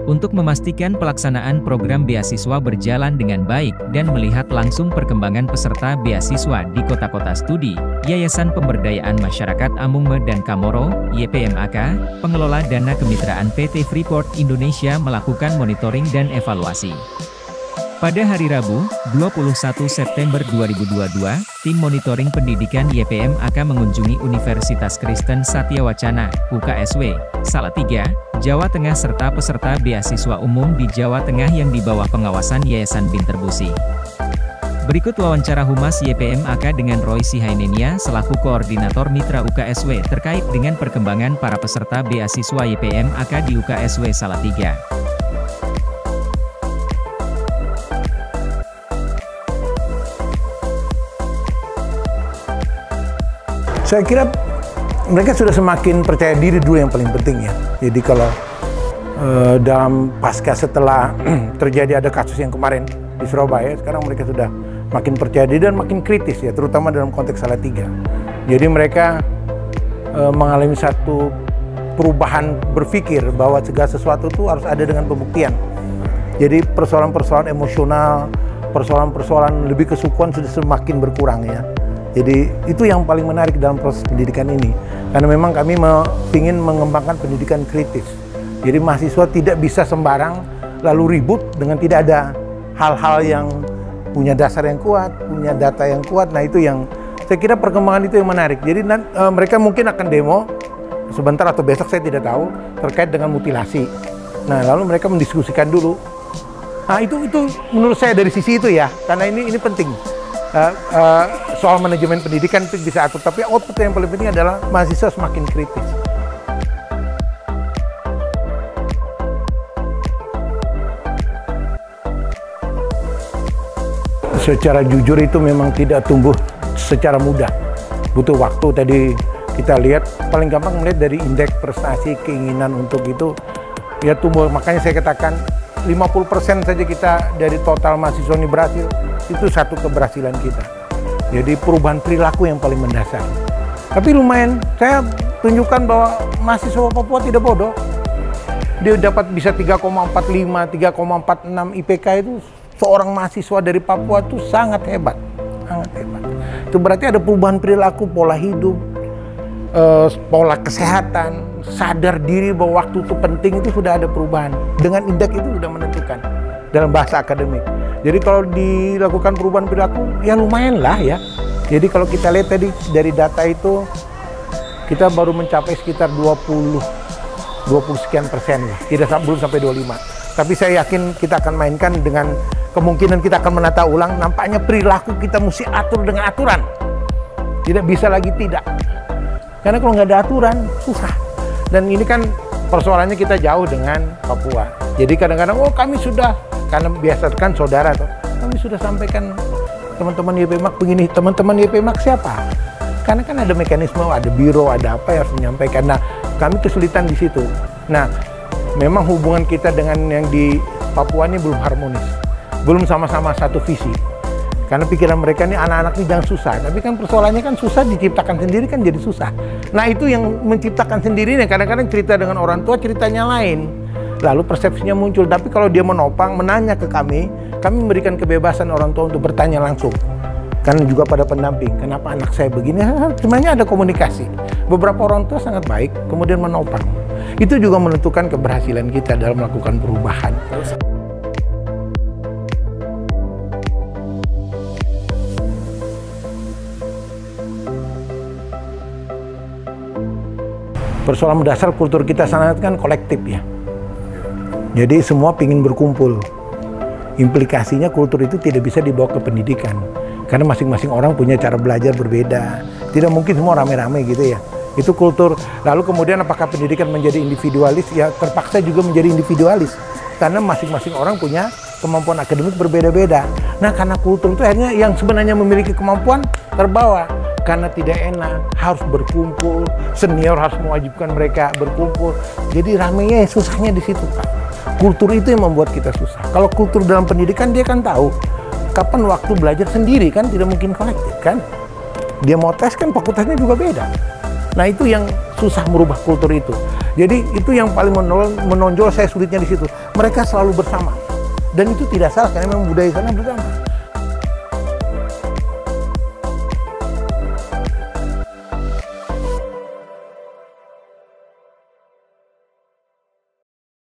Untuk memastikan pelaksanaan program beasiswa berjalan dengan baik dan melihat langsung perkembangan peserta beasiswa di kota-kota studi, Yayasan Pemberdayaan Masyarakat Amungme dan Kamoro, YPMAK, pengelola dana kemitraan PT Freeport Indonesia melakukan monitoring dan evaluasi. Pada hari Rabu, 21 September 2022, tim monitoring pendidikan YPMAK mengunjungi Universitas Kristen Satyawacana, UKSW, Salatiga, Jawa Tengah serta peserta beasiswa umum di Jawa Tengah yang di bawah pengawasan Yayasan Binterbusi. Berikut wawancara Humas YPMAK dengan Roy Sihainenia selaku Koordinator Mitra UKSW terkait dengan perkembangan para peserta beasiswa YPMAK di UKSW Salatiga. Saya kira mereka sudah semakin percaya diri dulu yang paling penting ya. Jadi kalau dalam pasca setelah terjadi ada kasus yang kemarin di Surabaya, sekarang mereka sudah makin percaya diri dan makin kritis ya, terutama dalam konteks Salatiga. Jadi mereka mengalami satu perubahan berpikir bahwa segala sesuatu itu harus ada dengan pembuktian. Jadi persoalan-persoalan emosional, persoalan-persoalan lebih kesukuan sudah semakin berkurang ya. Jadi itu yang paling menarik dalam proses pendidikan ini. Karena memang kami ingin mengembangkan pendidikan kritis. Jadi mahasiswa tidak bisa sembarang lalu ribut dengan tidak ada hal-hal yang punya dasar yang kuat, punya data yang kuat. Nah itu yang saya kira perkembangan itu yang menarik. Jadi mereka mungkin akan demo sebentar atau besok saya tidak tahu terkait dengan mutilasi. Nah lalu mereka mendiskusikan dulu. Nah itu menurut saya dari sisi itu ya, karena ini penting. Soal manajemen pendidikan itu bisa atur, tapi output yang paling penting adalah mahasiswa semakin kritis. Secara jujur itu memang tidak tumbuh secara mudah, butuh waktu. Tadi kita lihat paling gampang melihat dari indeks prestasi keinginan untuk itu ya tumbuh. Makanya saya katakan 50% saja kita dari total mahasiswa ini berhasil, itu satu keberhasilan kita. Jadi perubahan perilaku yang paling mendasar. Tapi lumayan, saya tunjukkan bahwa mahasiswa Papua tidak bodoh. Dia dapat bisa 3,45, 3,46 IPK itu seorang mahasiswa dari Papua itu sangat hebat. Sangat hebat. Itu berarti ada perubahan perilaku, pola hidup, pola kesehatan, sadar diri bahwa waktu itu penting, itu sudah ada perubahan. Dengan indeks itu sudah menentukan dalam bahasa akademik. Jadi kalau dilakukan perubahan perilaku, ya lumayan lah ya. Jadi kalau kita lihat tadi dari data itu, kita baru mencapai sekitar 20 sekian persen lah. Belum sampai 25. Tapi saya yakin kita akan mainkan dengan kemungkinan kita akan menata ulang. Nampaknya perilaku kita mesti atur dengan aturan. Tidak bisa lagi tidak. Karena kalau nggak ada aturan, susah. Dan ini kan persoalannya kita jauh dengan Papua. Jadi kadang-kadang, oh kami sudah, karena biasa kan saudara tuh, kami sudah sampaikan teman-teman YPMAK begini. Teman-teman YPMAK siapa? Karena kan ada mekanisme, ada biro, ada apa yang harus menyampaikan. Nah, kami kesulitan di situ. Nah, memang hubungan kita dengan yang di Papua ini belum harmonis, belum sama-sama satu visi. Karena pikiran mereka ini anak-anak ini jangan susah. Tapi kan persoalannya kan susah diciptakan sendiri kan jadi susah. Nah itu yang menciptakan sendiri nih. Kadang-kadang cerita dengan orang tua ceritanya lain. Lalu persepsinya muncul. Tapi kalau dia menopang, menanya ke kami memberikan kebebasan orang tua untuk bertanya langsung. Karena juga pada pendamping. Kenapa anak saya begini? Sebenarnya ada komunikasi. Beberapa orang tua sangat baik, kemudian menopang. Itu juga menentukan keberhasilan kita dalam melakukan perubahan. Persoalan mendasar kultur kita sangat kan kolektif ya. Jadi semua ingin berkumpul. Implikasinya kultur itu tidak bisa dibawa ke pendidikan. Karena masing-masing orang punya cara belajar berbeda. Tidak mungkin semua rame-rame gitu ya. Itu kultur. Lalu kemudian apakah pendidikan menjadi individualis? Ya terpaksa juga menjadi individualis. Karena masing-masing orang punya kemampuan akademik berbeda-beda. Nah karena kultur itu akhirnya yang sebenarnya memiliki kemampuan terbawa. Karena tidak enak, harus berkumpul, senior harus mewajibkan mereka berkumpul. Jadi ramenya susahnya di situ Pak. Kultur itu yang membuat kita susah. Kalau kultur dalam pendidikan dia kan tahu kapan waktu belajar sendiri kan, tidak mungkin kolektif kan. Dia mau tes kan fakultasnya juga beda. Nah itu yang susah merubah kultur itu. Jadi itu yang paling menonjol saya sulitnya di situ. mereka selalu bersama. Dan itu tidak salah karena memang budaya sana bersama.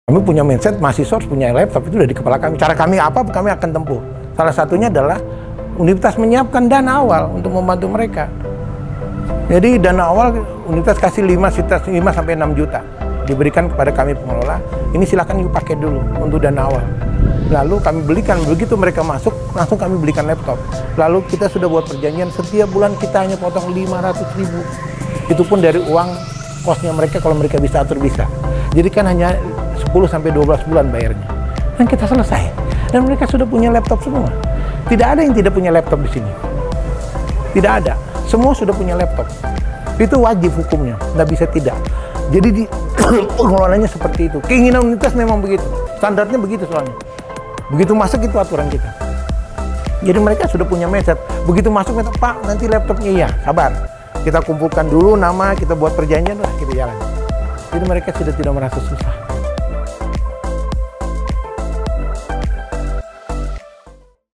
Kami punya mindset, mahasiswa harus punya laptop, itu udah di kepala kami. Cara kami apa, kami akan tempuh. Salah satunya adalah universitas menyiapkan dana awal untuk membantu mereka. Jadi dana awal universitas kasih 5 sampai 6 juta. Diberikan kepada kami pengelola, ini silakan dipakai dulu untuk dana awal. Lalu kami belikan, begitu mereka masuk, langsung kami belikan laptop. Lalu kita sudah buat perjanjian, setiap bulan kita hanya potong 500.000. Itu pun dari uang kosnya mereka, kalau mereka bisa atur bisa. Jadi kan hanya 10 sampai 12 bulan bayarnya. Dan kita selesai. Dan mereka sudah punya laptop semua. Tidak ada yang tidak punya laptop di sini. Tidak ada. Semua sudah punya laptop. Itu wajib hukumnya, nggak bisa tidak. Jadi di pengelolaannya seperti itu. Keinginan universitas memang begitu. Standarnya begitu soalnya. Begitu masuk itu aturan kita. Jadi mereka sudah punya mindset. Begitu masuk, Pak, nanti laptopnya iya, sabar. Kita kumpulkan dulu nama, kita buat perjanjian, lah kita jalan. Jadi mereka sudah tidak merasa susah.